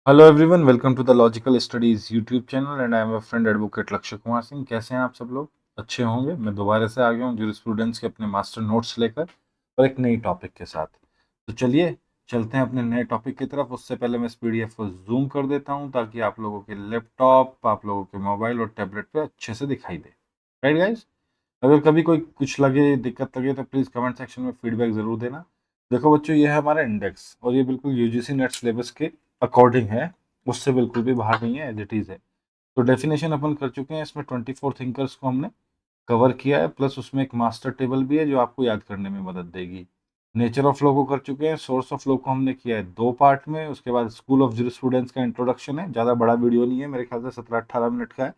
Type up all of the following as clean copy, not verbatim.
Hello everyone, welcome to the logical studies YouTube channel and I am a friend advocate Lakshya Kumar Singh. कैसे हैं आप सब लोग? अच्छे होंगे। मैं दोबारा से आ गया हूँ जूरिस्प्रूडेंस के अपने मास्टर नोट्स लेकर और एक नई टॉपिक के साथ। तो चलिए चलते हैं अपने नए टॉपिक की तरफ। उससे पहले मैं इस पीडीएफ को जूम कर देता हूँ ताकि आप लोगों के लैपटॉप, आप लोगों के मोबाइल और टैबलेट पे अच्छे से दिखाई दे। Right guys? अगर कभी कोई कुछ लगे, दिक्कत लगे तो प्लीज़ कमेंट सेक्शन में फीडबैक ज़रूर देना। देखो बच्चों, ये है हमारा इंडेक्स और ये बिल्कुल यूजीसी नेट सिलेबस के अकॉर्डिंग है, उससे बिल्कुल भी बाहर नहीं है, एज इट इज़ है। तो डेफिनेशन अपन कर चुके हैं, इसमें 24 थिंकर्स को हमने कवर किया है, प्लस उसमें एक मास्टर टेबल भी है जो आपको याद करने में मदद देगी। नेचर ऑफ लॉ को कर चुके हैं, सोर्स ऑफ लॉ को हमने किया है 2 पार्ट में। उसके बाद स्कूल ऑफ जूरिस्प्रूडेंस का इंट्रोडक्शन है, ज़्यादा बड़ा वीडियो नहीं है, मेरे ख्याल से 17-18 मिनट का है।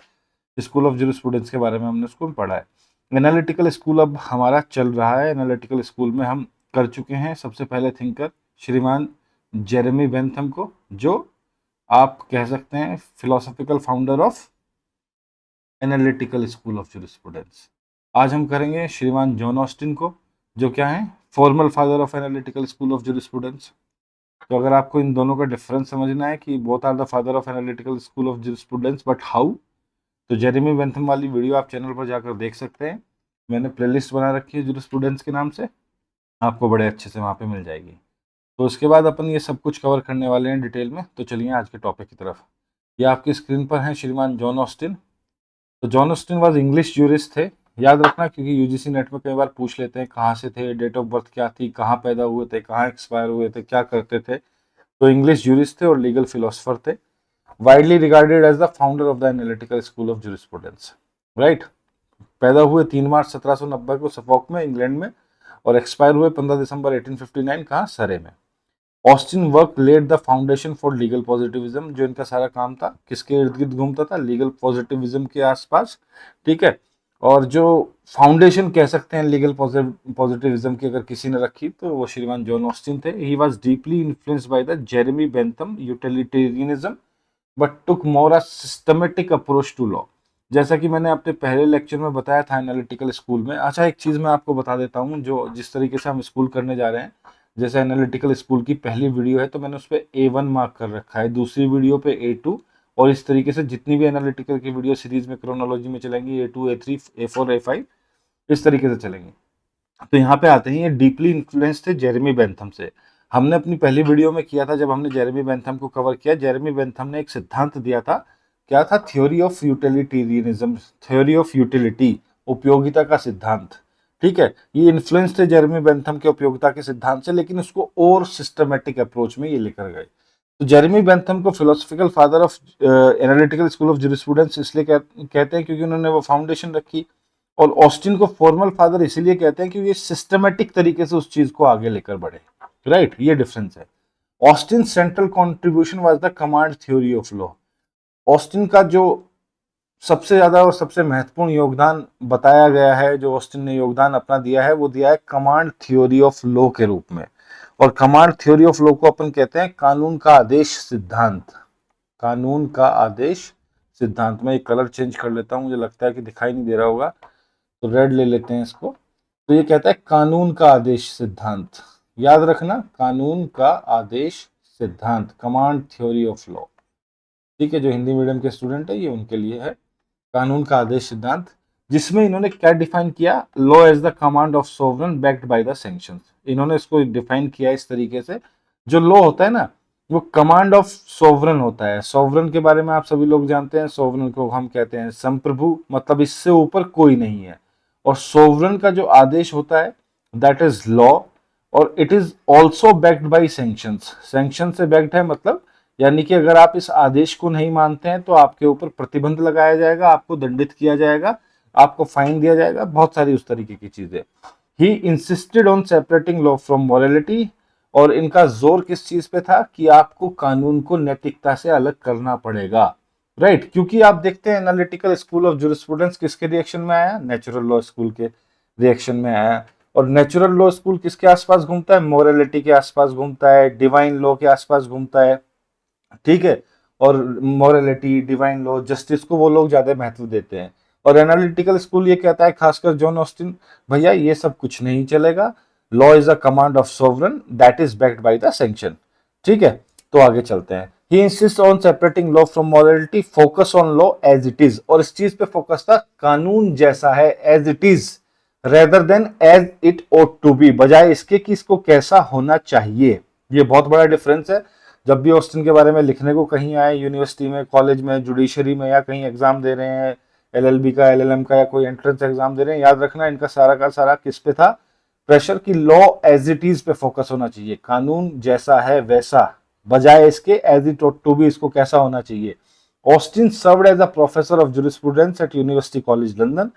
स्कूल ऑफ जूरिस्प्रूडेंस के बारे में हमने उसको पढ़ा है। एनालिटिकल स्कूल अब हमारा चल रहा है। एनालिटिकल स्कूल में हम कर चुके हैं सबसे पहले थिंकर श्रीमान जेरेमी बेंथम को, जो आप कह सकते हैं philosophical founder of analytical school of jurisprudence. आज हम करेंगे श्रीमान जॉन ऑस्टिन को, जो क्या है formal father of analytical school of jurisprudence. तो अगर आपको इन दोनों का डिफरेंस समझना है कि both are the father of analytical school of jurisprudence but how, तो जेरेमी बेंथम वाली वीडियो आप चैनल पर जाकर देख सकते हैं। मैंने प्लेलिस्ट बना रखी है जूरिस्प्रूडेंस के नाम से, आपको बड़े अच्छे से वहाँ पे मिल जाएगी। तो उसके बाद अपन ये सब कुछ कवर करने वाले हैं डिटेल में। तो चलिए आज के टॉपिक की तरफ। ये आपकी स्क्रीन पर है श्रीमान जॉन ऑस्टिन। तो John Austin was English jurist थे, याद रखना, क्योंकि यूजीसी नेट में कई बार पूछ लेते हैं कहाँ से थे, डेट ऑफ बर्थ क्या थी, कहाँ पैदा हुए थे, कहाँ एक्सपायर हुए थे, क्या करते थे। तो इंग्लिश जूरिस्ट थे और लीगल फिलोसफर थे। Widely regarded as the founder of the analytical school of jurisprudence. Right? पैदा हुए 3 मार्च 1790 को सफॉक में, इंग्लैंड में, और एक्सपायर हुए 15 दिसंबर 1859 कहाँ, सरे में। Austin work laid the foundation for legal positivism. जो इनका सारा काम था किसके इर्द गिर्द घूमता था, लीगल पॉजिटिविज्म के आसपास। ठीक है। और जो फाउंडेशन कह सकते हैं लीगल पॉजिटिविज्म की अगर किसी ने रखी तो वो श्रीमान जॉन ऑस्टिन थे। He was deeply influenced by the Jeremy Bentham utilitarianism but took more a systematic approach to law. जैसा कि मैंने अपने पहले लेक्चर में बताया था एनालिटिकल स्कूल में। अच्छा, एक चीज मैं आपको बता देता हूँ, जो जिस तरीके से हम स्कूल करने जा रहे हैं, जैसे एनालिटिकल स्कूल की पहली वीडियो है तो मैंने उस पर A1 मार्क कर रखा है, दूसरी वीडियो पे A2, और इस तरीके से जितनी भी एनालिटिकल की वीडियो सीरीज में क्रोनोलॉजी में चलेंगी A2 A3 A4 A5, इस तरीके से चलेंगी। तो यहाँ पे आते हैं, ये डीपली इन्फ्लुएंस थे जेरेमी बेंथम से। हमने अपनी पहली वीडियो में किया था, जब हमने जेरेमी बेंथम को कवर किया, जेरेमी बेंथम ने एक सिद्धांत दिया था। क्या था? Theory of utilitarianism, theory of utility, उपयोगिता का सिद्धांत। ठीक है, ये इन्फ्लुएंस थे जेरेमी बेंथम के उपयोगिता के सिद्धांत से, लेकिन उसको और सिस्टमेटिक अप्रोच में ये लेकर गए। तो जेरेमी बेंथम को philosophical father of analytical school of jurisprudence इसलिए कहते हैं क्योंकि उन्होंने वो फाउंडेशन रखी। और ऑस्टिन को फॉर्मल फादर इसीलिए कहते हैं क्योंकि ये सिस्टमेटिक तरीके से उस चीज को आगे लेकर बढ़े। राइट? ये डिफरेंस है। Austin central contribution was the command theory of law. Austin का जो सबसे ज्यादा और सबसे महत्वपूर्ण योगदान बताया गया है, जो ऑस्टिन ने योगदान अपना दिया है, वो दिया है कमांड थ्योरी ऑफ लॉ के रूप में। और कमांड थ्योरी ऑफ लॉ को अपन कहते हैं कानून का आदेश सिद्धांत। कानून का आदेश सिद्धांत। मैं एक कलर चेंज कर लेता हूं, मुझे लगता है कि दिखाई नहीं दे रहा होगा, तो रेड ले लेते हैं इसको। तो ये कहता है कानून का आदेश सिद्धांत। याद रखना, कानून का आदेश सिद्धांत, कमांड थ्योरी ऑफ लॉ। ठीक है, जो हिंदी मीडियम के स्टूडेंट है ये उनके लिए है कानून का आदेश सिद्धांत, जिसमें इन्होंने क्या डिफाइन किया, law as the command of sovereign backed by the sanctions. इन्होंने इसको डिफाइन किया इस तरीके से, जो लॉ होता है ना, वो कमांड ऑफ सोवरन होता है। सोवरन के बारे में आप सभी लोग जानते हैं, सोवरन को हम कहते हैं संप्रभु, मतलब इससे ऊपर कोई नहीं है। और सोवरन का जो आदेश होता है दैट इज लॉ, और it is also backed by sanctions. Sanction से बैक्ड है, मतलब यानी कि अगर आप इस आदेश को नहीं मानते हैं तो आपके ऊपर प्रतिबंध लगाया जाएगा, आपको दंडित किया जाएगा, आपको फाइन दिया जाएगा, बहुत सारी उस तरीके की चीजें। He insisted on separating law from morality. और इनका जोर किस चीज पे था कि आपको कानून को नैतिकता से अलग करना पड़ेगा। राइट? क्योंकि आप देखते हैं एनालिटिकल स्कूल ऑफ जूरिस्प्रूडेंस किसके रिएक्शन में आया, नेचुरल लॉ स्कूल के रिएक्शन में आया। और नेचुरल लॉ स्कूल किसके आसपास घूमता है, मोरालिटी के आसपास घूमता है, डिवाइन लॉ के आसपास घूमता है। ठीक है। और मोरालिटी, डिवाइन लॉ, जस्टिस को वो लोग ज्यादा महत्व देते हैं। और एनालिटिकल स्कूल ये कहता है, खासकर जॉन ऑस्टिन, भैया ये सब कुछ नहीं चलेगा, law is a command of sovereign that is backed by the sanction. ठीक है, तो आगे चलते हैं। He insist on separating law from morality, focus on law as it is, और इस चीज पे फोकस था कानून जैसा है as it is, rather than as it ought to be, बजाय इसके कि इसको कैसा होना चाहिए। ये बहुत बड़ा डिफरेंस है। जब भी ऑस्टिन के बारे में लिखने को कहीं आए, यूनिवर्सिटी में, कॉलेज में, जुडिशरी में, या कहीं एग्जाम दे रहे हैं एलएलबी का, एलएलएम का, या कोई एंट्रेंस एग्जाम दे रहे हैं, याद रखना इनका सारा का सारा किस पे था, प्रेशर की लॉ एज इट इज पे फोकस होना चाहिए, कानून जैसा है वैसा, बजाय इसके as it ought to be, इसको कैसा होना चाहिए। Austin served as a professor of jurisprudence at University College London,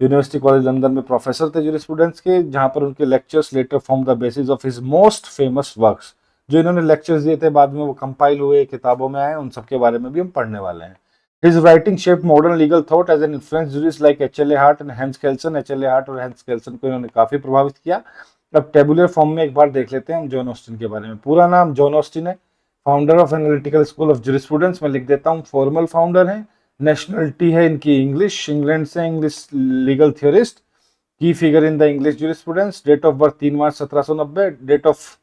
University College London में प्रोफेसर थे जुरिस्प्रूडेंस के, जहां पर उनके lectures later form the basis of his most famous works, जो इन्होंने लेक्चर्स दिए थे बाद में वो कंपाइल हुए, किताबों में आए, उन सब के बारे में भी हम पढ़ने वाले हैं। His writing shaped modern legal thought as an influence jurists like H.L.A. Hart and Hans Kelsen, H.L.A. Hart और Hans Kelsen को इन्होंने काफी प्रभावित किया। अब टेबुलर फॉर्म में एक बार देख लेते हैं हम जॉन ऑस्टिन के बारे में। पूरा नाम जॉन ऑस्टिन है, founder of analytical school of jurisprudence, मैं लिख देता हूँ, फॉर्मल फाउंडर है, नेशनलिटी है इनकी इंग्लिश, इंग्लैंड से, English legal theorist, key figure in the English jurisprudence, date of birth 3 March 1790, date of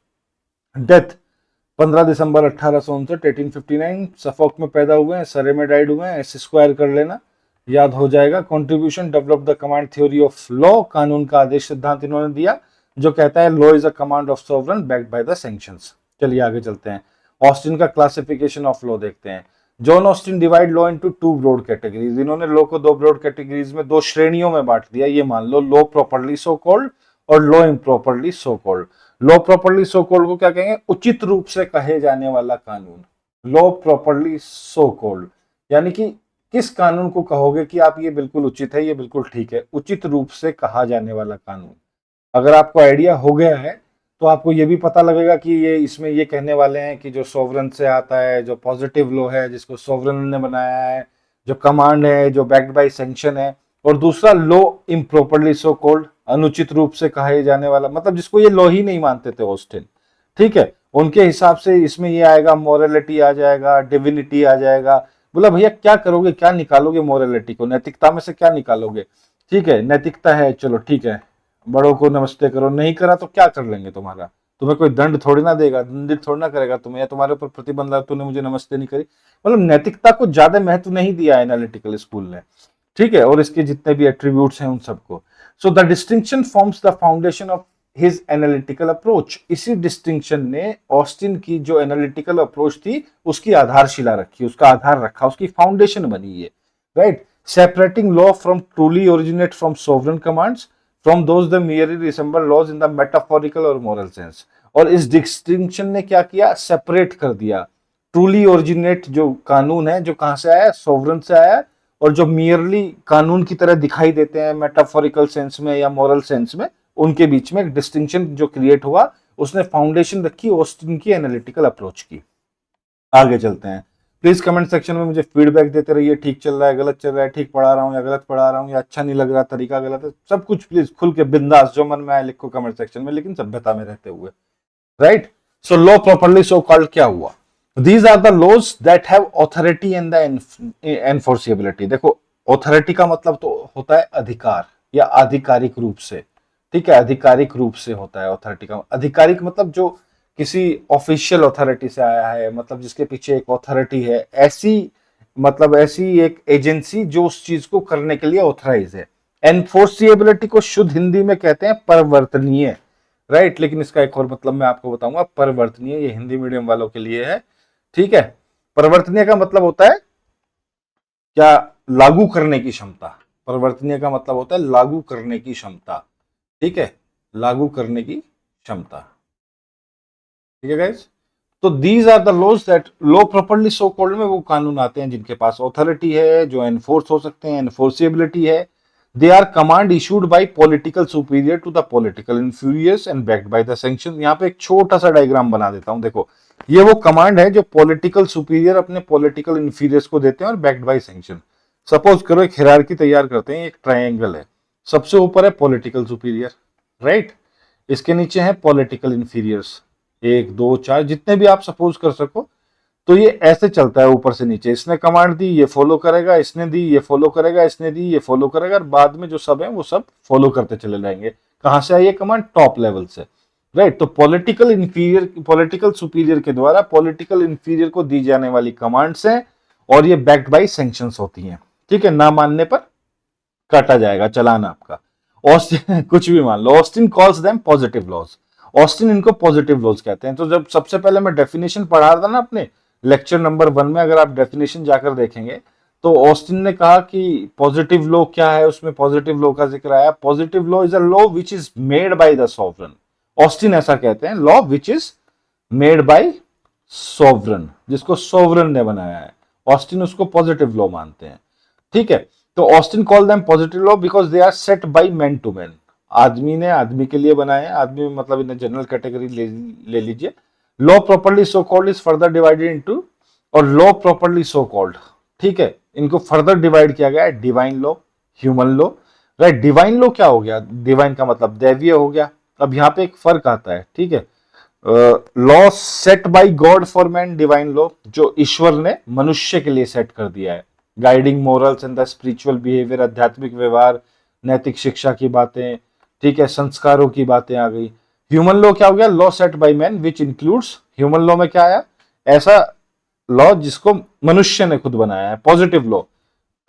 death 15 December 1859, 1859, Suffolk में पैदा हुए हैं, सरे में डाइड हुए हैं, एस स्क्वायर कर लेना, याद हो जाएगा। Contribution, develop the command theory of law, कानून का आदेश सिद्धांत इन्होंने दिया, जो कहता है law is a command of sovereign backed by the sanctions. चलिए आगे चलते हैं, ऑस्टिन का क्लासिफिकेशन ऑफ लॉ देखते हैं। John Austin divide law into 2 broad categories, इन्होंने लॉ को 2 ब्रॉड कैटेगरीज में, 2 श्रेणियों में बांट दिया, ये मान लो, लॉ प्रॉपर्ली सो कॉल्ड और law improperly so called. Law properly so called को क्या कहेंगे, उचित रूप से कहे जाने वाला कानून, लॉ प्रॉपर्ली सो कॉल्ड, यानी कि किस कानून को कहोगे कि आप ये बिल्कुल उचित है, ये बिल्कुल ठीक है, उचित रूप से कहा जाने वाला कानून। अगर आपको आइडिया हो गया है तो आपको ये भी पता लगेगा कि ये इसमें ये कहने वाले हैं कि जो सोवरन से आता है, जो पॉजिटिव लॉ है जिसको सोवरन ने बनाया है, जो कमांड है, जो बैक्ड बाय सैंक्शन है, और दूसरा लॉ इम्प्रॉपरली सो कॉल्ड, अनुचित रूप से कहे जाने वाला, मतलब जिसको ये लॉ ही नहीं मानते थे ऑस्टिन, ठीक है, उनके हिसाब से इसमें ये आएगा, मोरलिटी आ जाएगा, डिविनिटी आ जाएगा। बोला भैया क्या करोगे, क्या निकालोगे मोरलिटी को, नैतिकता में से क्या निकालोगे, ठीक है, नैतिकता है, चलो ठीक है, बड़ों को नमस्ते करो, नहीं करा तो क्या कर लेंगे तुम्हारा, तुम्हें कोई दंड थोड़ी ना देगा, दंडित थोड़ी ना करेगा तुम्हें, या तुम्हारे ऊपर प्रतिबंध लगा, तूने मुझे नमस्ते नहीं करी, मतलब नैतिकता को ज्यादा महत्व नहीं दिया एनालिटिकल स्कूल ने, ठीक है, और इसके जितने भी एट्रीब्यूट्स हैं उन सबको। So the distinction forms the foundation of his analytical approach, इसी डिस्टिंक्शन ने ऑस्टिन की जो एनालिटिकल अप्रोच थी उसकी आधारशिला रखी, उसका आधार रखा, उसकी फाउंडेशन बनी है, right. Separating law from truly originate from sovereign commands, from those the merely resemble laws in the metaphorical और मोरल सेंस, और इस डिस्टिंक्शन ने क्या किया, सेपरेट कर दिया, ट्रूली ओरिजिनेट जो कानून है, जो कहां से आया, सोवरन से आया, और जो मियरली कानून की तरह दिखाई देते हैं मेटाफोरिकल सेंस में या मॉरल सेंस में, उनके बीच में एक डिस्टिंक्शन जो क्रिएट हुआ, उसने फाउंडेशन रखी ऑस्टिन की एनालिटिकल अप्रोच की। आगे चलते हैं, प्लीज कमेंट सेक्शन में मुझे फीडबैक देते रहिए, ठीक चल रहा है, गलत चल रहा है, ठीक पढ़ा रहा हूँ या गलत पढ़ा रहा हूँ, या अच्छा नहीं लग रहा, तरीका गलत है, सब कुछ प्लीज खुल के बिंदास जो मन में आए लिखो कमेंट सेक्शन में, लेकिन सभ्यता में रहते हुए, right. So law properly so called क्या हुआ, these are the laws that have authority and the enforceability। देखो ऑथोरिटी का मतलब तो होता है अधिकार या आधिकारिक रूप से, ठीक है, आधिकारिक रूप से होता है ऑथोरिटी का, आधिकारिक मतलब जो किसी ऑफिशियल अथॉरिटी से आया है, मतलब जिसके पीछे एक अथॉरिटी है, ऐसी मतलब ऐसी एक एजेंसी जो उस चीज को करने के लिए ऑथराइज है। एनफोर्सिएबिलिटी को शुद्ध हिंदी में कहते हैं परिवर्तनीय, राइट, लेकिन इसका एक और मतलब मैं आपको बताऊंगा, परिवर्तनीय ये हिंदी मीडियम वालों के लिए है, ठीक है। परिवर्तनीय का मतलब होता है क्या, लागू करने की क्षमता, परिवर्तनीय का मतलब होता है लागू करने की क्षमता, ठीक है, लागू करने की क्षमता, ठीक है गाइस। तो these are the laws that law properly so called में वो कानून आते हैं जिनके पास ऑथोरिटी है, जो एनफोर्स हो सकते हैं, एनफोर्सिबिलिटी है, they are command issued by political superior to the political inferiors and backed by the sanction. यहाँ पे एक छोटा सा डायग्राम बना देता हूं, देखो ये वो कमांड है जो पॉलिटिकल सुपीरियर अपने पॉलिटिकल इन्फीरियर्स को देते हैं और बैक्ड बाय सैंक्शन। सपोज करो एक हिरार्की तैयार करते हैं, एक ट्रायंगल है, सबसे ऊपर है पॉलिटिकल सुपीरियर, राइट, इसके नीचे है पॉलिटिकल इन्फीरियर्स, 1 2 4 जितने भी आप सपोज कर सको, तो ये ऐसे चलता है ऊपर से नीचे, इसने कमांड दी ये फॉलो करेगा, इसने दी ये फॉलो करेगा, इसने दी ये फॉलो करेगा, और बाद में जो सब है वो सब फॉलो करते चले जाएंगे। कहां से आई ये कमांड, टॉप लेवल से, राइट। तो पॉलिटिकल सुपीरियर के द्वारा पॉलिटिकल इंफीरियर को दी जाने वाली कमांड्स हैं और ये बैक्ड बाय सैंक्शंस होती हैं। ठीक है, ना मानने पर काटा जाएगा चालान आपका। ऑस्टिन कुछ भी मान लो, Austin calls them positive laws. Austin इनको पॉजिटिव लॉज कहते हैं। तो जब सबसे पहले मैं डेफिनेशन पढ़ा रहा था ना अपने लेक्चर नंबर 1 में, अगर आप डेफिनेशन जाकर देखेंगे तो ऑस्टिन ने कहा कि पॉजिटिव लॉ क्या है, उसमें पॉजिटिव लॉ का जिक्र आया। Positive law is a law which is made by the sovereign. Austin ऐसा कहते हैं, law which is made by sovereign, जिसको सोवरन ने बनाया है। ऑस्टिन उसको पॉजिटिव लॉ मानते हैं। ठीक है, तो Austin call them positive law because they are set by man to man. आदमी ने आदमी के लिए बनाए हैं। आदमी मतलब इन्हें जनरल कैटेगरी ले लीजिए। Law properly so called is further divided into, और लॉ प्रॉपर्ली सो कॉल्ड, ठीक है, इनको फर्दर डिवाइड किया गया है। Divine law, human law, right. Divine law क्या हो गया? डिवाइन का मतलब दैवीय हो गया। अब यहाँ पे एक फर्क आता है, ठीक है। Law set by God for man, divine law जो ईश्वर ने मनुष्य के लिए सेट कर दिया है। Guiding morals and the spiritual behaviour, आध्यात्मिक व्यवहार, नैतिक शिक्षा की बातें, ठीक है, संस्कारों की बातें आ गई। ह्यूमन लॉ क्या हो गया? Law set by man which includes, human law में क्या आया? ऐसा लॉ जिसको मनुष्य ने खुद बनाया है। पॉजिटिव लॉ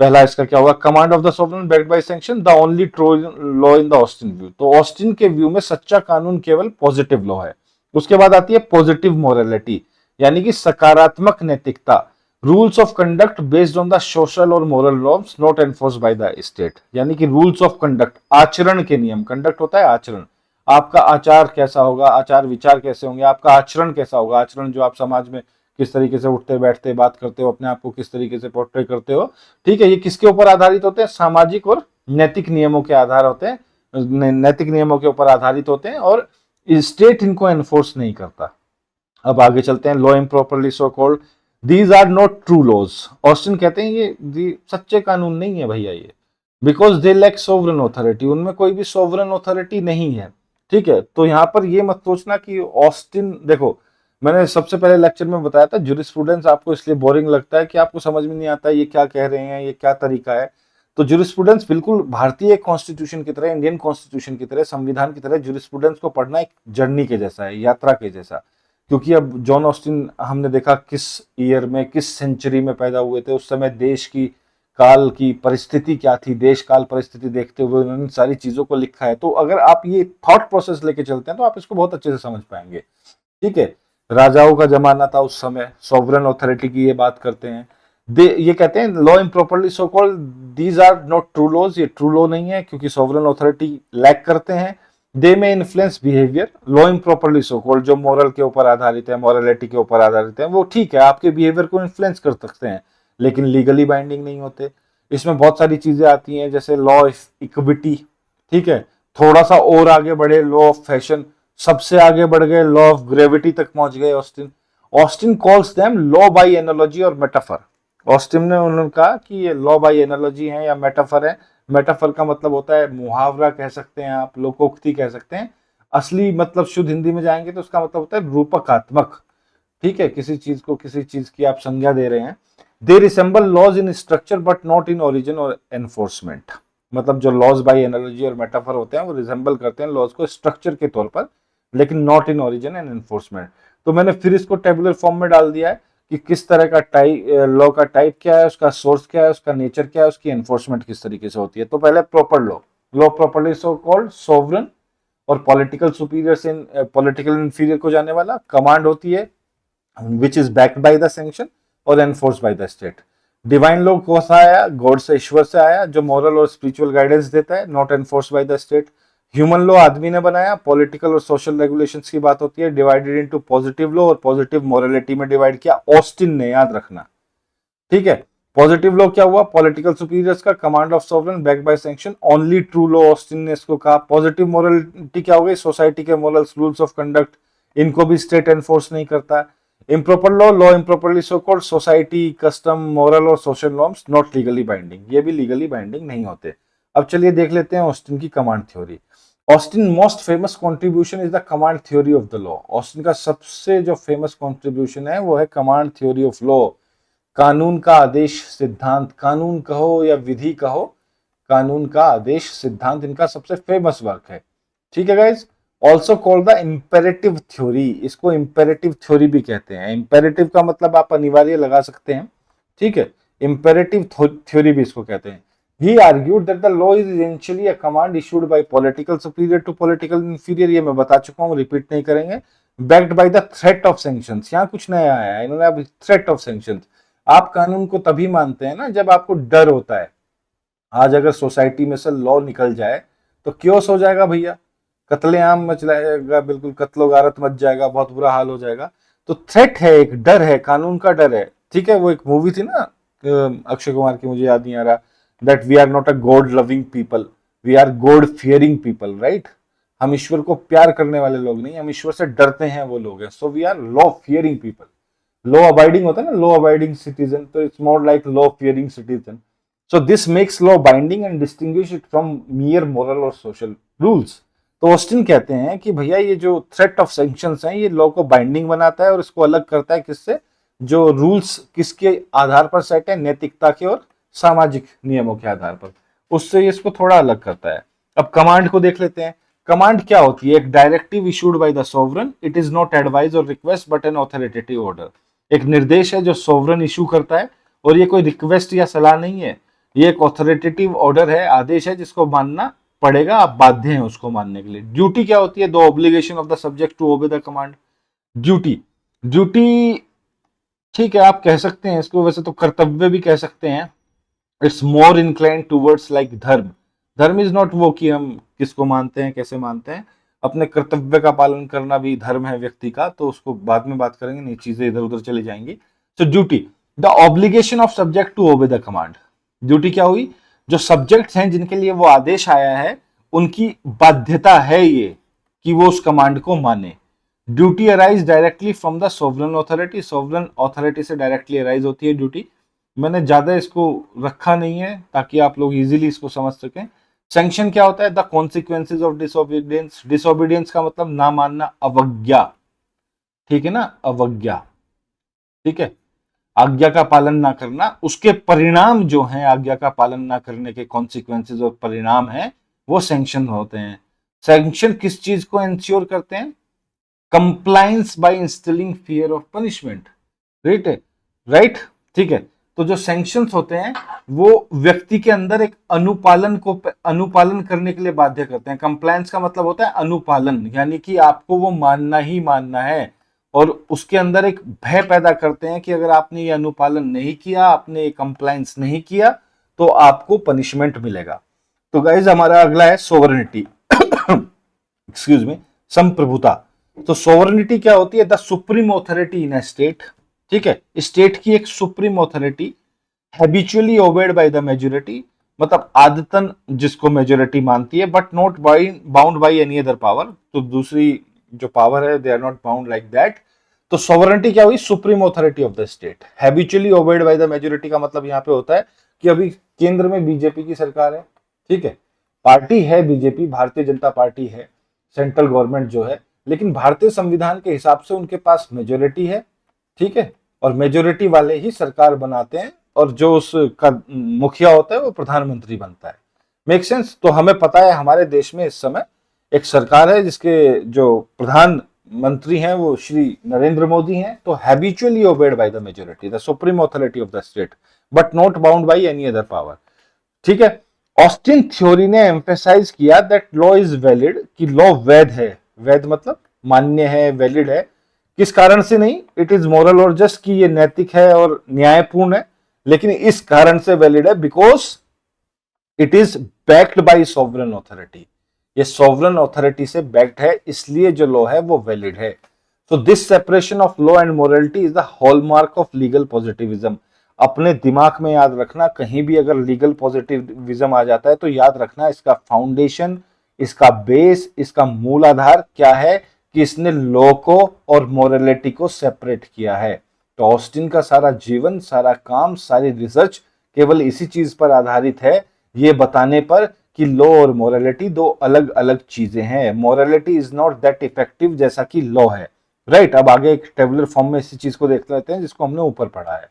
पहला इसका क्या होगा? Command of the sovereign backed by sanction, the only true law in the Austin view. तो ऑस्टिन के व्यू में सच्चा कानून केवल पॉजिटिव लॉ है। उसके बाद आती है पॉजिटिव मोरालिटी, यानी कि सकारात्मक नैतिकता। Rules of conduct based on the social और moral norms not enforce by the state, यानी कि रूल्स ऑफ कंडक्ट, आचरण के नियम। कंडक्ट होता है आचरण, आपका आचार कैसा होगा, आचार विचार कैसे होंगे, आपका आचरण कैसा होगा, आचरण जो आप समाज में किस तरीके से उठते बैठते बात करते हो, अपने आप को किस तरीके से पोर्ट्रे करते हो, ठीक है, ये किसके ऊपर आधारित होते हैं? सामाजिक और नैतिक नियमों के आधार होते हैं, नैतिक नियमों के ऊपर आधारित होते हैं, और स्टेट इनको एनफोर्स नहीं करता। अब आगे चलते हैं। Law improperly so called, these are not true laws. Austin कहते हैं ये सच्चे कानून नहीं है भैया ये, because they lack sovereign authority, उनमें कोई भी सोवरन ऑथोरिटी नहीं है। ठीक है, तो यहां पर ये मत सोचना कि ऑस्टिन, देखो मैंने सबसे पहले लेक्चर में बताया था जूरिस्प्रूडेंस आपको इसलिए बोरिंग लगता है कि आपको समझ में नहीं आता ये क्या कह रहे हैं, ये क्या तरीका है। तो जूरिस्प्रूडेंस बिल्कुल भारतीय कॉन्स्टिट्यूशन की तरह, इंडियन कॉन्स्टिट्यूशन की तरह, संविधान की तरह जूरिस्प्रूडेंस को पढ़ना एक जर्नी के जैसा है, यात्रा के जैसा। क्योंकि अब जॉन ऑस्टिन हमने देखा किस ईयर में, किस सेंचुरी में पैदा हुए थे, उस समय देश की काल की परिस्थिति क्या थी, देश काल परिस्थिति देखते हुए उन्होंने सारी चीजों को लिखा है। तो अगर आप ये थॉट प्रोसेस लेके चलते हैं तो आप इसको बहुत अच्छे से समझ पाएंगे। ठीक है, राजाओं का जमाना था उस समय, सॉवरन ऑथोरिटी की ये बात करते हैं। दे ये कहते हैं law improperly so called, these are not true laws, ये ट्रू लॉ नहीं है क्योंकि सॉवरन ऑथोरिटी लैक करते हैं। दे में influence behaviour, law improperly so called जो मोरल के ऊपर आधारित है, मोरलिटी के ऊपर आधारित है, वो ठीक है आपके बिहेवियर को इन्फ्लुएंस कर सकते हैं, लेकिन लीगली बाइंडिंग नहीं होते। इसमें बहुत सारी चीजें आती हैं जैसे लॉ ऑफ इक्विटी, ठीक है, थोड़ा सा और आगे बढ़े लॉ ऑफ फैशन, सबसे आगे बढ़ गए लॉ ऑफ ग्रेविटी तक पहुंच गए Austin. Austin calls them law by analogy और मेटाफर। ऑस्टिन ने उन्होंने कहा कि ये लॉ बाय एनालॉजी है या मेटाफर है। मेटाफर का मतलब होता है मुहावरा कह सकते हैं आप, लोकोक्ति कह सकते हैं। असली मतलब शुद्ध हिंदी में जाएंगे तो उसका मतलब होता है रूपकात्मक। ठीक है, किसी चीज को किसी चीज की आप संज्ञा दे रहे हैं। They resemble laws in structure but not in origin और एनफोर्समेंट। मतलब जो लॉज बाय एनालॉजी और मेटाफर होते हैं वो रिसेंबल करते हैं लॉज को स्ट्रक्चर के तौर पर, लेकिन not in origin and enforcement. तो मैंने फिर इसको टेबुलर फॉर्म में डाल दिया है कि किस तरह का टाइप, लॉ का टाइप क्या है, उसका सोर्स क्या है, उसका नेचर क्या है, उसकी एनफोर्समेंट किस तरीके से होती है। तो पहले proper law, law properly so called sovereign और पॉलिटिकल सुपीरियर से पॉलिटिकल इंफीरियर को जाने वाला। कमांड होती है which is backed by the sanction और enforce by the state. Divine law कौन सा आया? गॉड से, ईश्वर से आया, जो मॉरल और स्पिरिचुअल गाइडेंस देता है, not enforce by the state. Human law आदमी ने बनाया। पॉलिटिकल और सोशल रेगुलेशंस की बात होती है, डिवाइडेड इनटू पॉजिटिव लॉ और पॉजिटिव मोरालिटी में डिवाइड किया ऑस्टिन ने, याद रखना। ठीक है, पॉजिटिव लॉ क्या हुआ? पॉलिटिकल सुपीरियर्स का command of sovereign back by sanction, only true law Austin ने इसको कहा। पॉजिटिव मोरालिटी क्या हो गई? सोसाइटी के मोरल्स, रूल्स ऑफ कंडक्ट, इनको भी स्टेट एनफोर्स नहीं करता। Improper law, law improperly so called society, custom, moral और social norms not legally binding, ये भी लीगली बाइंडिंग नहीं होते। अब चलिए देख लेते हैं ऑस्टिन की command theory. Austin most famous contribution is the command theory of the law. Austin का सबसे जो फेमस कंट्रीब्यूशन है वो है कमांड थ्योरी ऑफ लॉ, कानून का आदेश सिद्धांत। कानून कहो या विधि कहो, कानून का आदेश सिद्धांत इनका सबसे फेमस वर्क है। ठीक है guys, also called the imperative theory, इसको इम्पेरेटिव थ्योरी भी कहते हैं। इम्पेरेटिव का मतलब आप अनिवार्य लगा सकते हैं, ठीक है, इम्पेरेटिव थ्योरी भी इसको कहते हैं। He argued that the law is essentially a command issued by political superior to political inferior, ये मैं बता चुका हूँ, रिपीट नहीं करेंगे। Backed by the threat of sanctions, यहाँ कुछ नया आया है, इन्होंने अब threat of sanctions। आप कानून को तभी मानते हैं ना जब आपको डर होता है। आज अगर सोसाइटी में से लॉ निकल जाए तो क्योस हो जाएगा भैया, कत्लेआम मच जाएगा, बिल्कुल कत्लो गारत मच जाएगा, बहुत बुरा हाल हो जाएगा। तो थ्रेट है, एक डर है, कानून का डर है, ठीक है। वो एक मूवी थी ना अक्षय कुमार की, मुझे याद नहीं आ रहा, that we are not a God loving people, we are God fearing people, right. हम ईश्वर को प्यार करने वाले लोग नहीं, हम ईश्वर से डरते हैं वो लोग हैं। So we are law fearing people. Law abiding होता है ना, लॉ अबाइडिंग सिटीजन, तो it's more like law fearing citizen. So this makes law binding and distinguish it from mere moral or social rules. तो Austin कहते हैं कि भैया ये जो थ्रेट ऑफ सैंक्शंस हैं ये लॉ को बाइंडिंग बनाता है और इसको अलग करता है किससे, जो रूल्स किसके आधार पर सेट है, नैतिकता के और सामाजिक नियमों के आधार पर, उससे ये इसको थोड़ा अलग करता है। अब कमांड को देख लेते हैं। कमांड क्या होती है? एक directive issued by the sovereign, it is not advice और request but an authoritative order. एक निर्देश है जो सोवरन इशू करता है और ये कोई रिक्वेस्ट या सलाह नहीं है, ये एक ऑथोरिटेटिव ऑर्डर है, आदेश है जिसको मानना पड़ेगा, आप बाध्य हैं उसको मानने के लिए। ड्यूटी क्या होती है? The obligation of the subject to obey the command. Duty, duty ठीक है, आप कह सकते हैं इसको, वैसे तो कर्तव्य भी कह सकते हैं। It's more incline towards like धर्म। धर्म इज नॉट वो कि हम किसको मानते हैं, कैसे मानते हैं, अपने कर्तव्य का पालन करना भी धर्म है व्यक्ति का, तो उसको बाद में बात करेंगे, नहीं चीजें इधर उधर चली जाएंगी। तो duty, the obligation of subject to obey the command. Duty क्या हुई? जो सब्जेक्ट्स हैं जिनके लिए वो आदेश आया है उनकी बाध्यता है ये कि वो उस कमांड को माने। Duty arise directly from the sovereign authority, sovereign authority से डायरेक्टली अराइज होती है ड्यूटी। मैंने ज्यादा इसको रखा नहीं है ताकि आप लोग इजीली इसको समझ सकें। सैंक्शन क्या होता है? The consequences of disobedience. Disobedience का मतलब ना मानना, अवज्ञा, ठीक है ना, अवज्ञा, ठीक है, आज्ञा का पालन ना करना, उसके परिणाम जो हैं आज्ञा का पालन ना करने के कॉन्सिक्वेंसेज और परिणाम हैं, वो सैंक्शन होते हैं। सैंक्शन किस चीज को इंश्योर करते हैं? Compliance by instilling fear of punishment, right है, राइट, ठीक है। तो जो सैंक्शंस होते हैं वो व्यक्ति के अंदर एक अनुपालन करने के लिए बाध्य करते हैं। कंप्लायंस का मतलब होता है अनुपालन, यानी कि आपको वो मानना ही मानना है, और उसके अंदर एक भय पैदा करते हैं कि अगर आपने ये अनुपालन नहीं किया, आपने ये कंप्लायंस नहीं किया, तो आपको पनिशमेंट मिलेगा। तो गाइज हमारा अगला है सोवरेनिटी, एक्सक्यूज मी, संप्रभुता। तो सोवरेनिटी क्या होती है? The supreme authority in a state, ठीक है, स्टेट की एक supreme authority, habitually obeyed by the majority, मतलब आदतन जिसको मेजोरिटी मानती है, but not bound by any other power. तो दूसरी जो पावर है they are not bound like that. तो सोवरेनिटी क्या हुई? Supreme authority of the state. Habitually obeyed by the majority का मतलब यहां पे होता है कि अभी केंद्र में बीजेपी की सरकार है, ठीक है, पार्टी है बीजेपी, भारतीय जनता पार्टी है, सेंट्रल गवर्नमेंट जो है, लेकिन भारतीय संविधान के हिसाब से उनके पास मेजोरिटी है, ठीक है, और मेजोरिटी वाले ही सरकार बनाते हैं, और जो उसका मुखिया होता है वो प्रधानमंत्री बनता है। Make sense? तो हमें पता है हमारे देश में इस समय एक सरकार है जिसके जो प्रधानमंत्री हैं वो श्री नरेंद्र मोदी हैं। तो habitually obeyed by the majority, the supreme authority of the state, but not bound by any other power, ठीक है। ऑस्टिन थ्योरी ने एम्फेसाइज किया दैट लॉ इज वैलिड, कि लॉ वैध है, वैध मतलब मान्य है, वैलिड है। किस कारण से नहीं? इट इज मोरल और जस्ट, कि ये नैतिक है और न्यायपूर्ण है, लेकिन इस कारण से वैलिड है because it is backed bye sovereign authority. ये सॉवरन अथॉरिटी से बैक्ड है, इसलिए जो लॉ है वो वैलिड है। So this separation of law and morality is the hallmark of legal positivism. अपने दिमाग में याद रखना, कहीं भी अगर लीगल पॉजिटिविज्म आ जाता है तो याद रखना इसका फाउंडेशन, इसका बेस, इसका मूल आधार क्या है, कि इसने लॉ को और मोरलिटी को सेपरेट किया है। तो ऑस्टिन का सारा जीवन, सारा काम, सारी रिसर्च केवल इसी चीज पर आधारित है, ये बताने पर कि लॉ और मोरलिटी दो अलग अलग चीजें हैं। Morality is not that effective जैसा कि लॉ है, राइट। अब आगे एक टेबुलर फॉर्म में इसी चीज को देख लेते हैं जिसको हमने ऊपर पढ़ा है।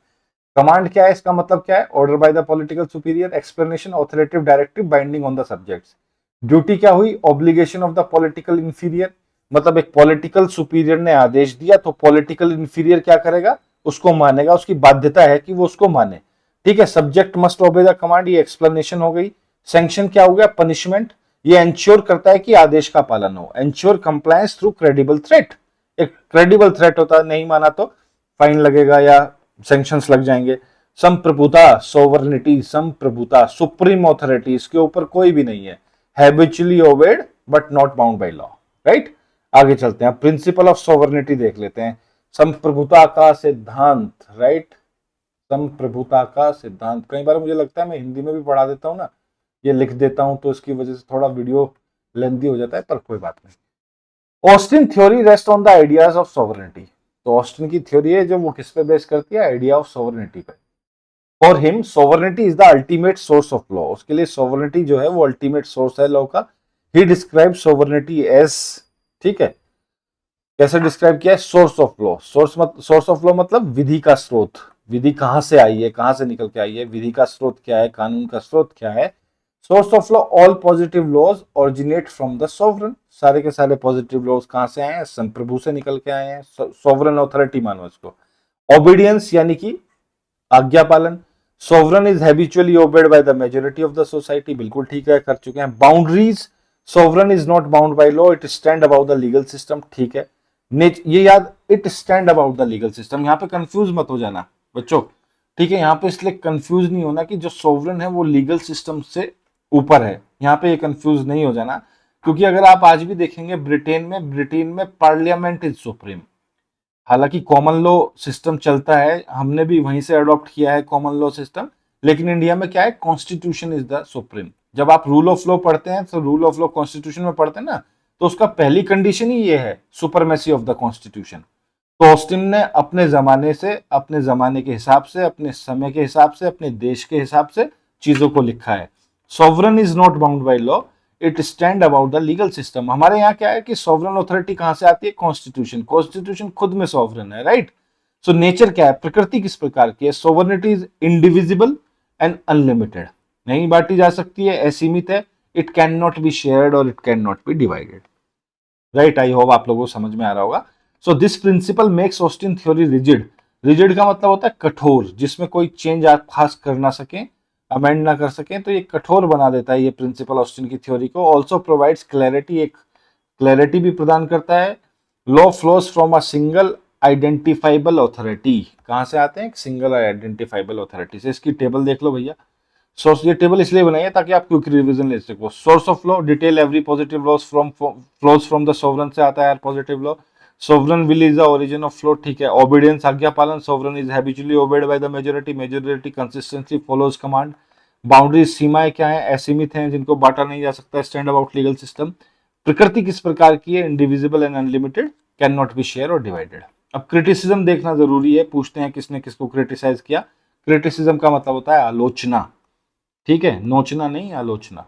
कमांड क्या है? इसका मतलब क्या है? Order by the political superior, explanation, authoritative, directive, binding on the subjects. Duty क्या हुई, obligation of the political inferior, मतलब एक पॉलिटिकल सुपीरियर ने आदेश दिया तो पॉलिटिकल इंफीरियर क्या करेगा, उसको मानेगा, उसकी बाध्यता है कि वो उसको माने। ठीक है, सब्जेक्ट मस्ट ओबे द कमांड, ये एक्सप्लेनेशन हो गई। सैंक्शन क्या हो गया, पनिशमेंट, ये एंश्योर करता है कि आदेश का पालन हो। Ensure compliance through credible threat, एक क्रेडिबल थ्रेट होता है, नहीं माना तो फाइन लगेगा या सैंक्शंस लग जाएंगे। संप्रभुता, सोवर्निटी, संप्रभुता, सुप्रीम ऑथोरिटी, इसके ऊपर कोई भी नहीं है। Habitually obeyed but not bound by law, right. आगे चलते हैं, प्रिंसिपल ऑफ सोवर्निटी देख लेते हैं। संप्रभुता का सिद्धांत, राइट, संप्रभुता का सिद्धांत। कई बार मुझे लगता है मैं हिंदी में भी पढ़ा देता हूं ना, ये लिख देता हूं तो इसकी वजह से थोड़ा वीडियो लेंथी हो जाता है, पर कोई बात नहीं। Austin theory rest on the ideas of sovereignty, तो ऑस्टिन की थ्योरी है जो वो किस पे बेस करती है, आइडिया ऑफ सोवरेनिटी पे। For him sovereignty is the ultimate source of law, उसके लिए सोवरेनिटी जो है वो अल्टीमेट सोर्स है लॉ का। ही डिस्क्राइब सोवरेनिटी एज, ठीक है, कैसे डिस्क्राइब किया है, source of law. Source of law मतलब विधि का स्रोत, विधि कहां से आई है, कहां से निकल के आई है, विधि का स्रोत क्या है, कानून का स्रोत क्या है। Source of law, all positive laws originate from the sovereign, सारे के सारे पॉजिटिव लॉज कहां से आए हैं, संप्रभु से निकल के आए हैं, सोवरन अथॉरिटी मानो इसको। ओबीडियंस यानी कि आज्ञा पालन, sovereign is habitually obeyed by the majority of the society, बिल्कुल ठीक है, कर चुके हैं। Boundaries, sovereign is not bound by law, it stand about the legal system, ठीक है। ये याद, it stand about the legal system, यहां पे कंफ्यूज मत हो जाना बच्चों, ठीक है, यहां पे इसलिए कंफ्यूज नहीं होना कि जो सोवरन है वो लीगल सिस्टम से ऊपर है, यहां पे ये कंफ्यूज नहीं हो जाना। क्योंकि अगर आप आज भी देखेंगे ब्रिटेन में पार्लियामेंट इज सुप्रीम, हालांकि कॉमन लॉ सिस्टम चलता है, हमने भी वहीं से अडॉप्ट किया है कॉमन लॉ सिस्टम, लेकिन इंडिया में क्या है, कॉन्स्टिट्यूशन इज द सुप्रीम। जब आप रूल ऑफ लॉ पढ़ते हैं तो रूल ऑफ लॉ कॉन्स्टिट्यूशन में पढ़ते हैं ना, तो उसका पहली कंडीशन ही ये है, सुपरमेसी ऑफ द कॉन्स्टिट्यूशन। तो ऑस्टिन ने अपने जमाने से, अपने जमाने के हिसाब से, अपने समय के हिसाब से, अपने देश के हिसाब से चीजों को लिखा है। Sovereign is not bound by law, it stand about the legal system. हमारे यहाँ क्या है कि सॉवरन अथॉरिटी कहां से आती है, कॉन्स्टिट्यूशन, कॉन्स्टिट्यूशन खुद में सॉवरन है, राइट। सो नेचर क्या है, प्रकृति किस प्रकार की है, sovereignty is indivisible and unlimited, नहीं बांटी जा सकती है, असीमित है, it can not be shared और it can not be divided, right. I hope आप लोगों को समझ में आ रहा होगा। So this principle makes Austin theory rigid, rigid का मतलब होता है कठोर, जिसमें कोई चेंज आप खास कर ना सके, अमेंड ना कर सके, तो ये कठोर बना देता है ये प्रिंसिपल ऑस्टिन की थ्योरी को। ऑल्सो प्रोवाइड्स क्लैरिटी, एक क्लैरिटी भी प्रदान करता है। Law flows from a single identifiable authority, कहां से आते हैं, सिंगल आइडेंटिफाइबल ऑथोरिटी से। इसकी टेबल देख लो भैया, सोर्स, ये टेबल इसलिए बनाई है ताकि आप क्विक रिवीजन ले सको। Source of law, detail every positive laws from flows from the sovereign से आता है positive law. Sovereign will is the origin of flow, ठीक है। ओबीडियंस, आज्ञा पालन, sovereign is habitually obeyed by the majority, majority consistently follows command. Boundaries, सीमाएं क्या है, असीमित हैं, जिनको बांटा नहीं जा सकता, स्टैंड अबाउट लीगल सिस्टम। प्रकृति किस प्रकार की है, indivisible and unlimited, can not B share और डिवाइडेड। अब क्रिटिसिज्म देखना जरूरी है, पूछते हैं किसने किसको क्रिटिसाइज किया। क्रिटिसिज्म का मतलब होता है आलोचना, ठीक है, नोचना नहीं, आलोचना,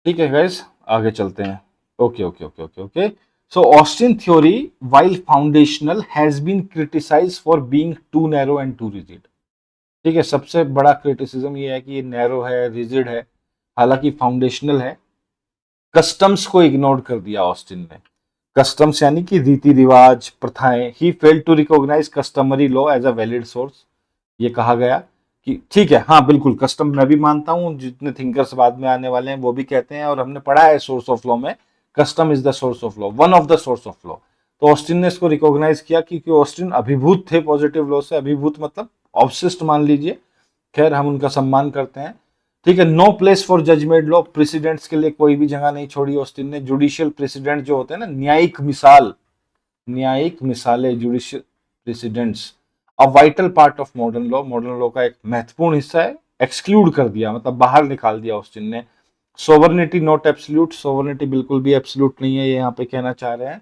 ठीक है गाइस। आगे चलते हैं, okay okay okay okay okay. So Austin theory while foundational has been criticize for being too narrow and too rigid, ठीक है, सबसे बड़ा क्रिटिसिज्म ये है कि ये नैरो है, रिजिड है, हालांकि फाउंडेशनल है। कस्टम्स को इग्नोर कर दिया ऑस्टिन ने, कस्टम्स यानी कि रीति रिवाज, प्रथाएं। He failed to recognize customary law as a valid source, ये कहा गया कि ठीक है, हाँ बिल्कुल, कस्टम मैं भी मानता हूं, जितने थिंकर्स बाद में आने वाले हैं वो भी कहते हैं, और हमने पढ़ा है सोर्स ऑफ लॉ में, custom is the source of law, one of the source of law. तो ऑस्टिन ने इसको रिकॉग्नाइज किया, क्योंकि ऑस्टिन अभिभूत थे पॉजिटिव लॉ से, अभिभूत मतलब ऑब्सेस्ड मान लीजिए, खैर हम उनका सम्मान करते हैं, ठीक है। No place for judgement law, precedents के लिए कोई भी जगह नहीं छोड़ी ऑस्टिन ने। जुडिशियल प्रेसिडेंट जो होते हैं ना, न्यायिक मिसाल, न्यायिक मिसालें, judicial precedents, a vital part of modern law, modern law का एक महत्वपूर्ण हिस्सा है, एक्सक्लूड कर दिया, मतलब बाहर निकाल दिया ऑस्टिन ने। सोवर्निटी नॉट एब्सोल्यूट, सोवर्निटी बिल्कुल भी एब्सोल्यूट नहीं है, ये यहाँ पे कहना चाह रहे हैं।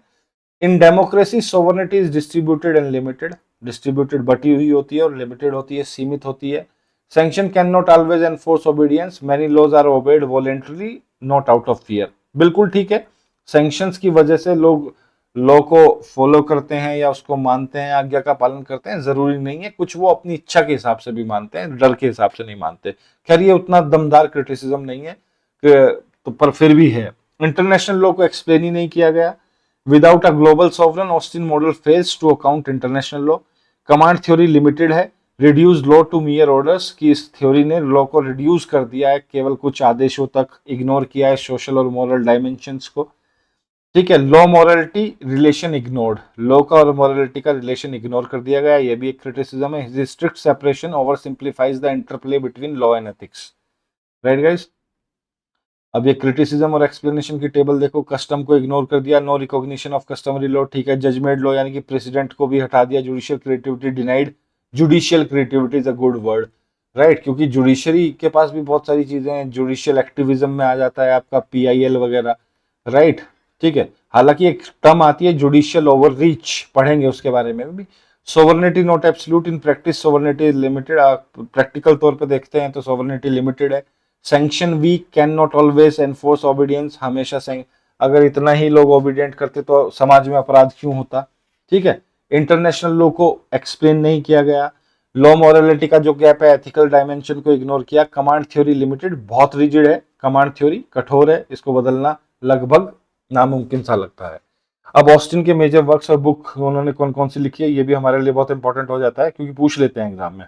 In democracy sovereignty is distributed and limited, distributed बटी हुई होती है और लिमिटेड होती है, सीमित होती है। Sanction can not always enforce obedience, many laws are obeyed voluntary not out of fear, बिल्कुल ठीक है। सैंक्शंस की वजह से लोग लॉ को फॉलो करते हैं या उसको मानते हैं, आज्ञा का पालन करते हैं, जरूरी नहीं है, कुछ वो अपनी इच्छा के हिसाब से भी मानते हैं, डर के हिसाब से नहीं मानते। खैर ये उतना दमदार क्रिटिसिज्म नहीं है, तो पर फिर भी है। इंटरनेशनल लॉ को एक्सप्लेन ही नहीं किया गया। Without a global sovereign Austin model fails to account international law. Command theory limited है। Reduce law to mere orders की इस थ्योरी ने लॉ को रिड्यूस कर दिया है, केवल कुछ आदेशों तक, इग्नोर किया है सोशल और मॉरल डायमेंशंस को। ठीक है, law morality relation ignored, law का और मॉरलिटी का रिलेशन इग्नोर कर दिया गया, ये भी एक क्रिटिसिज्म है। Strict separation over simplifies the interplay between law and ethics. Right guys, अब ये क्रिटिसिज्म और एक्सप्लेनेशन की टेबल देखो। कस्टम को इग्नोर कर दिया, no recognition of customary law. ठीक है, जजमेंट लॉ यानी कि प्रेसिडेंट को भी हटा दिया। Judicial creativity denied, judicial creativity is a good word, right, क्योंकि जुडिशरी के पास भी बहुत सारी चीजें हैं। जुडिशियल एक्टिविज्म में आ जाता है आपका PIL वगैरह, राइट। ठीक है, हालांकि एक टर्म आती है जुडिशियल ओवर रीच, पढ़ेंगे उसके बारे में भी। Sovereignty not absolute, in practice sovereignty is limited. Practical तौर पे देखते हैं तो सोवर्निटी लिमिटेड है। Sanction we can not always enforce obedience, हमेशा अगर इतना ही लोग ओबीडियंट करते तो समाज में अपराध क्यों होता। ठीक है, इंटरनेशनल लॉ को एक्सप्लेन नहीं किया गया। लॉ मॉरलिटी का जो गैप है, एथिकल डायमेंशन को इग्नोर किया। कमांड थ्योरी लिमिटेड बहुत रिजिड है, कमांड थ्योरी कठोर है, इसको बदलना लगभग नामुमकिन सा लगता है। अब ऑस्टिन के मेजर वर्क्स और बुक उन्होंने कौन कौन सी लिखी है, ये भी हमारे लिए बहुत इंपॉर्टेंट हो जाता है, क्योंकि पूछ लेते हैं एग्जाम में।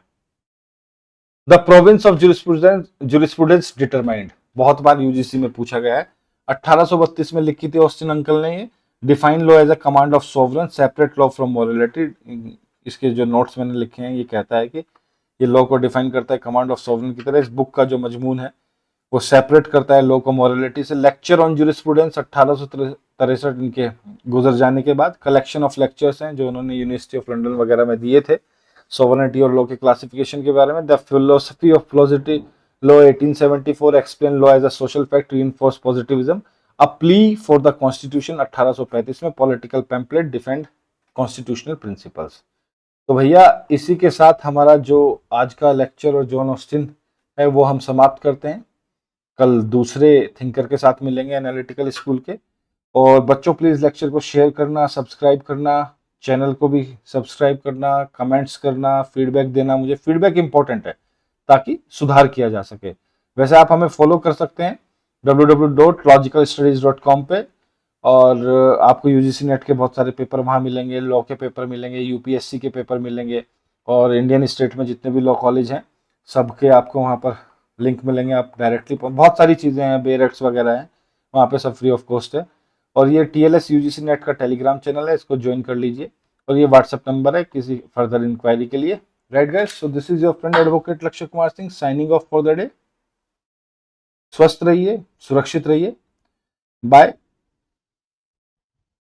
The province of jurisprudence determined, बहुत बार यूजीसी में पूछा गया है। 1832 में लिखी थी ऑस्टिन अंकल ने ये। Define law as a command of sovereign, separate law from morality. इसके जो नोट्स मैंने लिखे हैं, ये कहता है कि ये लॉ को डिफाइन करता है कमांड ऑफ सोवरन की तरह। इस बुक का जो मजमून है वो सेपरेट करता है लॉ को मॉरलिटी से। लेक्चर ऑन जुरिस्प्रूडेंस 1863 इनके गुजर जाने के बाद। कलेक्शन ऑफ लेक्चर्स हैं जो उन्होंने यूनिवर्सिटी ऑफ लंदन वगैरह में दिए थे सोवरेनिटी और लॉ के क्लासिफिकेशन के बारे में। The philosophy of positive law 1874 explain law as a social fact, reinforce positivism. A plea for the constitution 1835 में। Political pamphlet defend constitutional principles. तो भैया इसी के साथ हमारा जो आज का लेक्चर और जॉन ऑस्टिन है वो हम समाप्त करते हैं। कल दूसरे थिंकर के साथ मिलेंगे एनालिटिकल स्कूल के। और बच्चों प्लीज लेक्चर को शेयर करना, सब्सक्राइब करना, चैनल को भी सब्सक्राइब करना, कमेंट्स करना, फीडबैक देना। मुझे फीडबैक इंपॉर्टेंट है ताकि सुधार किया जा सके। वैसे आप हमें फॉलो कर सकते हैं www.logicalstudies.com पे। और आपको यूजीसी नेट के बहुत सारे पेपर वहाँ मिलेंगे, लॉ के पेपर मिलेंगे, यूपीएससी के पेपर मिलेंगे, और इंडियन स्टेट में जितने भी लॉ कॉलेज हैं सबके आपको वहाँ पर लिंक मिलेंगे। आप डायरेक्टली, बहुत सारी चीज़ें हैं, बेरेट्स वगैरह हैं वहाँ पे, सब फ्री ऑफ कॉस्ट है। और ये TLS यूजीसी नेट का टेलीग्राम चैनल है, इसको ज्वाइन कर लीजिए। और ये व्हाट्सएप नंबर है किसी फर्दर इंक्वायरी के लिए। Right guys, so this is your friend advocate Lakshya Kumar Singh signing off for the day. स्वस्थ रहिए, सुरक्षित रहिए, बाय।